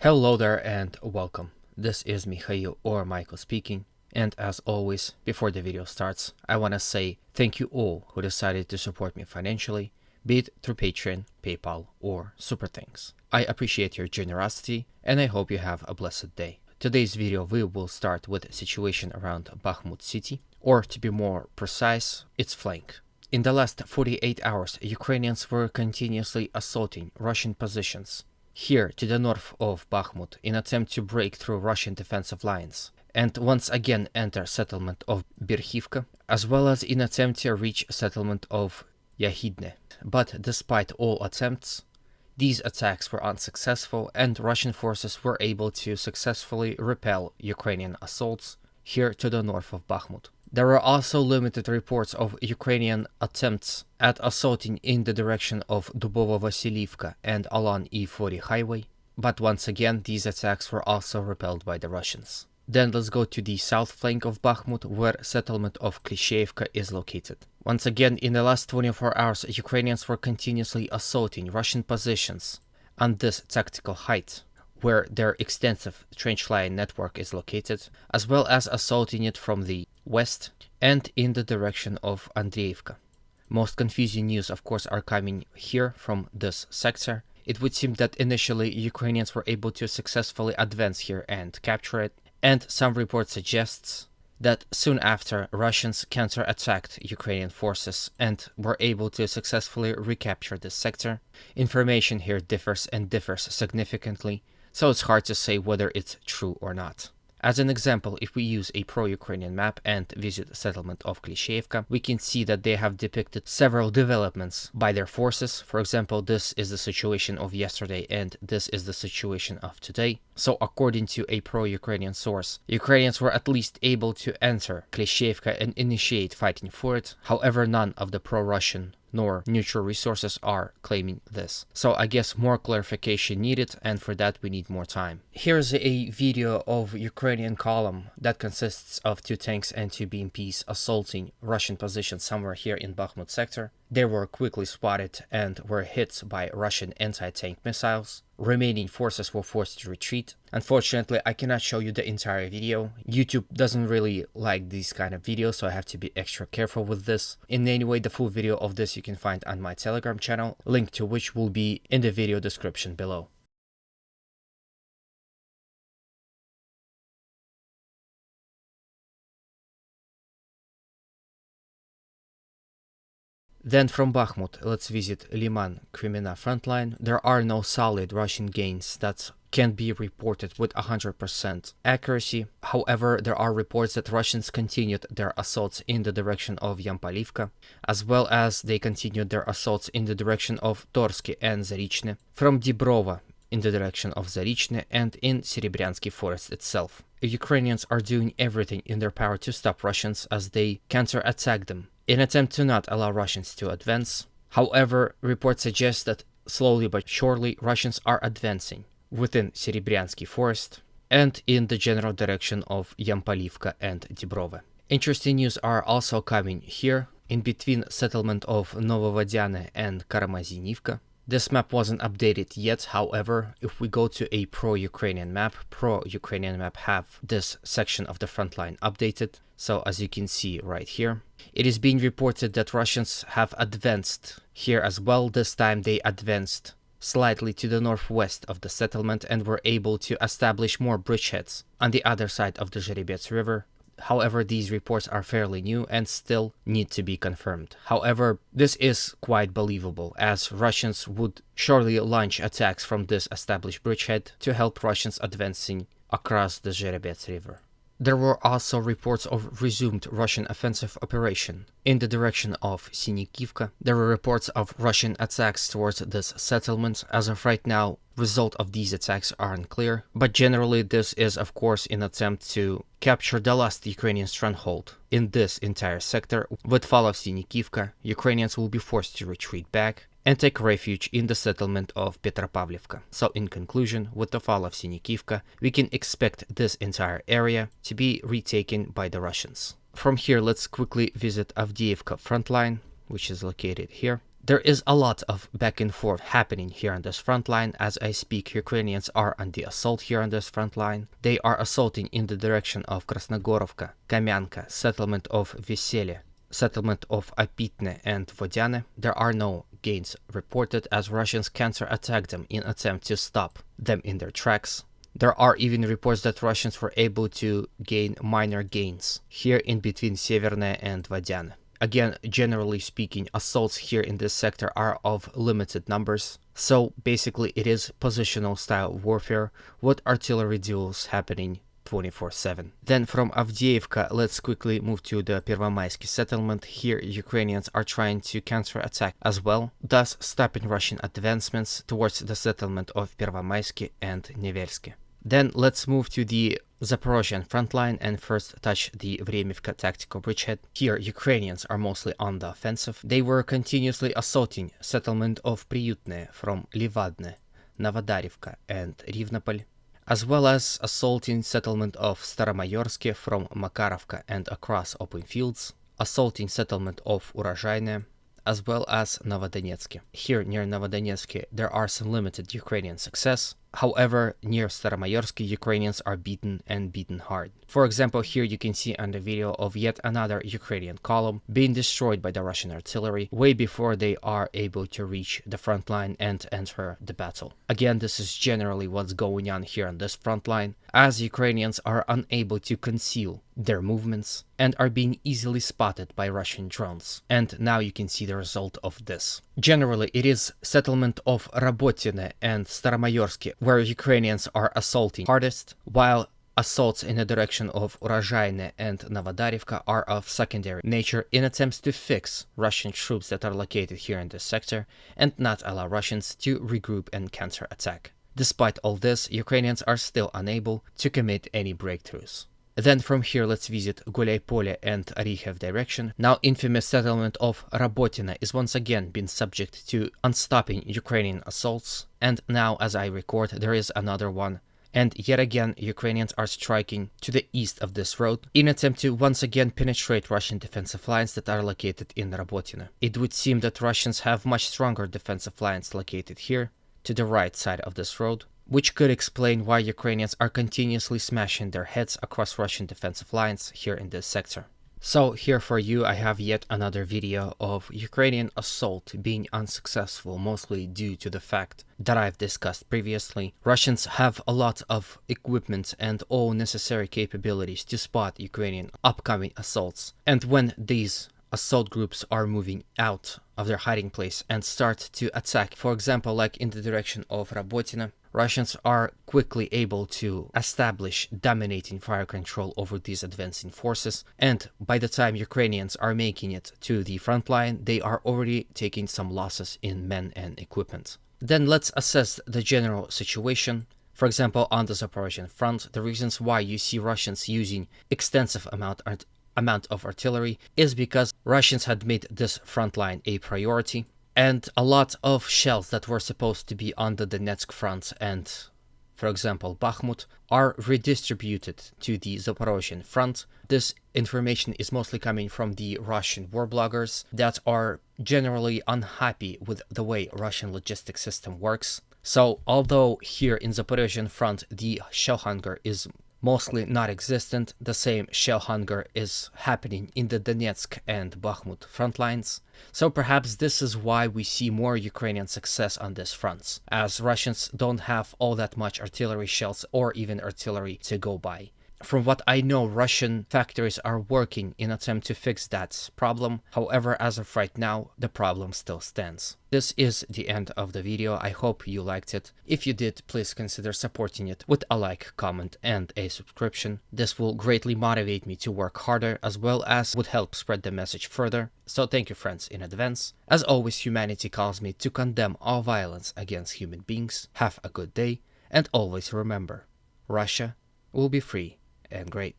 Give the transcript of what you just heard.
Hello there and welcome. This is Mikhail or Michael speaking, and as always, before the video starts, I want to say thank you all who decided to support me financially, be it through Patreon, PayPal, or Super Thanks. I appreciate your generosity and I hope you have a blessed day. Today's video we will start with the situation around Bakhmut city, or to be more precise, its flank. In the last 48 hours, Ukrainians were continuously assaulting Russian positions here to the north of Bakhmut in attempt to break through Russian defensive lines and once again enter settlement of Avdiivka, as well as in attempt to reach settlement of Yahidne. But despite all attempts, these attacks were unsuccessful and Russian forces were able to successfully repel Ukrainian assaults here to the north of Bakhmut. There were also limited reports of Ukrainian attempts at assaulting in the direction of Dubovo-Vasiliivka and Alan E40 highway, but once again these attacks were also repelled by the Russians. Then let's go to the south flank of Bakhmut, where settlement of Klishchiivka is located. Once again, in the last 24 hours, Ukrainians were continuously assaulting Russian positions on this tactical height, where their extensive trench line network is located, as well as assaulting it from the west and in the direction of Avdiivka. Most confusing news, of course, are coming here from this sector. It would seem that initially Ukrainians were able to successfully advance here and capture it, and some report suggests that soon after Russians counter-attacked Ukrainian forces and were able to successfully recapture this sector. Information here differs significantly, so it's hard to say whether it's true or not. As an example, if we use a pro-Ukrainian map and visit the settlement of Klishchiivka, we can see that they have depicted several developments by their forces. For example, this is the situation of yesterday and this is the situation of today. So according to a pro-Ukrainian source, Ukrainians were at least able to enter Klishchiivka and initiate fighting for it. However, none of the pro-Russian nor neutral resources are claiming this. So I guess more clarification needed, and for that we need more time. Here's a video of Ukrainian column that consists of 2 tanks and 2 BMPs assaulting Russian positions somewhere here in Bakhmut sector. They were quickly spotted and were hit by Russian anti-tank missiles. Remaining forces were forced to retreat. Unfortunately, I cannot show you the entire video. YouTube doesn't really like these kind of videos, so I have to be extra careful with this. In any way, the full video of this you can find on my Telegram channel, link to which will be in the video description below. Then from Bakhmut, let's visit Liman Kupyansk frontline. There are no solid Russian gains that can be reported with 100% accuracy. However, there are reports that Russians continued their assaults in the direction of Avdiivka, as well as they continued their assaults in the direction of Torsky and Zaporizhzhia, from Dibrova in the direction of Zaporizhzhia and in Serebryansky forest itself. Ukrainians are doing everything in their power to stop Russians as they counter-attack them in attempt to not allow Russians to advance. However, reports suggest that slowly but surely Russians are advancing within Serebryansky forest and in the general direction of Avdiivka and Dibrova. Interesting news are also coming here in between settlement of Novovodiane and Karamazinivka. This map wasn't updated yet, however, if we go to a pro-Ukrainian map have this section of the front line updated. So as you can see right here, it is being reported that Russians have advanced here as well. This time they advanced slightly to the northwest of the settlement and were able to establish more bridgeheads on the other side of the Zherebets River. However, these reports are fairly new and still need to be confirmed. However, this is quite believable, as Russians would surely launch attacks from this established bridgehead to help Russians advancing across the Zherebets River. There were also reports of resumed Russian offensive operation in the direction of Klishchiivka. There were reports of Russian attacks towards this settlement. As of right now, result of these attacks are unclear, but generally this is of course an attempt to capture the last Ukrainian stronghold in this entire sector. With fall of Klishchiivka, Ukrainians will be forced to retreat back and take refuge in the settlement of Petropavlivka. So in conclusion, with the fall of Klishchiivka, we can expect this entire area to be retaken by the Russians. From here, let's quickly visit Avdiivka frontline, which is located here. There is a lot of back and forth happening here on this front line. As I speak, Ukrainians are on the assault here on this front line. They are assaulting in the direction of Krasnogorovka, Kamyanka, settlement of Veselye, settlement of Apitne and Vodyane. There are no gains reported as Russians counter-attack them in attempt to stop them in their tracks. There are even reports that Russians were able to gain minor gains here in between Severne and Vodyane. Again, generally speaking, assaults here in this sector are of limited numbers. So basically it is positional style warfare with artillery duels happening 24/7. Then from Avdiivka, let's quickly move to the Pervomaisky settlement. Here Ukrainians are trying to counter-attack as well, thus stopping Russian advancements towards the settlement of Pervomaisky and Nevelsky. Then let's move to the Zaporizhzhia frontline and first touch the Vremivka tactical bridgehead. Here Ukrainians are mostly on the offensive. They were continuously assaulting settlement of Priyutne from Livadne, Novodarivka and Rivnopol, as well as assaulting settlement of Staromayorsky from Makarovka and across open fields, assaulting settlement of Urozhaine, as well as Novodonetsky. Here near Novodonetsky there are some limited Ukrainian success. However, near Staromayorsky, Ukrainians are beaten and beaten hard. For example, here you can see on the video of yet another Ukrainian column being destroyed by the Russian artillery way before they are able to reach the front line and enter the battle. Again, this is generally what's going on here on this front line, as Ukrainians are unable to conceal their movements and are being easily spotted by Russian drones. And now you can see the result of this. Generally, it is settlement of Rabotine and Staromayorsky where Ukrainians are assaulting hardest, while assaults in the direction of Urozhaine and Novodarivka are of secondary nature in attempts to fix Russian troops that are located here in this sector and not allow Russians to regroup and counter-attack. Despite all this, Ukrainians are still unable to commit any breakthroughs. Then from here let's visit Gulyai-Pole and Orikhiv direction. Now infamous settlement of Rabotine is once again been subject to unstopping Ukrainian assaults, and now as I record there is another one. And yet again Ukrainians are striking to the east of this road in attempt to once again penetrate Russian defensive lines that are located in Rabotine. It would seem that Russians have much stronger defensive lines located here to the right side of this road, which could explain why Ukrainians are continuously smashing their heads across Russian defensive lines here in this sector. So here for you I have yet another video of Ukrainian assault being unsuccessful, mostly due to the fact that I've discussed previously. Russians have a lot of equipment and all necessary capabilities to spot Ukrainian upcoming assaults, and when these assault groups are moving out of their hiding place and start to attack, for example like in the direction of Rabotine, Russians are quickly able to establish dominating fire control over these advancing forces, and by the time Ukrainians are making it to the front line, they are already taking some losses in men and equipment. Then let's assess the general situation. For example, on the Zaporizhzhia front, the reasons why you see Russians using extensive amount of artillery is because Russians had made this front line a priority, and a lot of shells that were supposed to be on the Donetsk front and, for example, Bakhmut, are redistributed to the Zaporizhzhia front. This information is mostly coming from the Russian war bloggers that are generally unhappy with the way Russian logistic system works. So although here in Zaporizhzhia front the shell hunger is mostly non-existent, the same shell hunger is happening in the Donetsk and Bakhmut front lines. So perhaps this is why we see more Ukrainian success on these fronts, as Russians don't have all that much artillery shells or even artillery to go by. From what I know, Russian factories are working in attempt to fix that problem. However, as of right now, the problem still stands. This is the end of the video. I hope you liked it. If you did, please consider supporting it with a like, comment, and a subscription. This will greatly motivate me to work harder, as well as would help spread the message further. So thank you, friends, in advance. As always, humanity calls me to condemn all violence against human beings. Have a good day, and always remember, Russia will be free and great.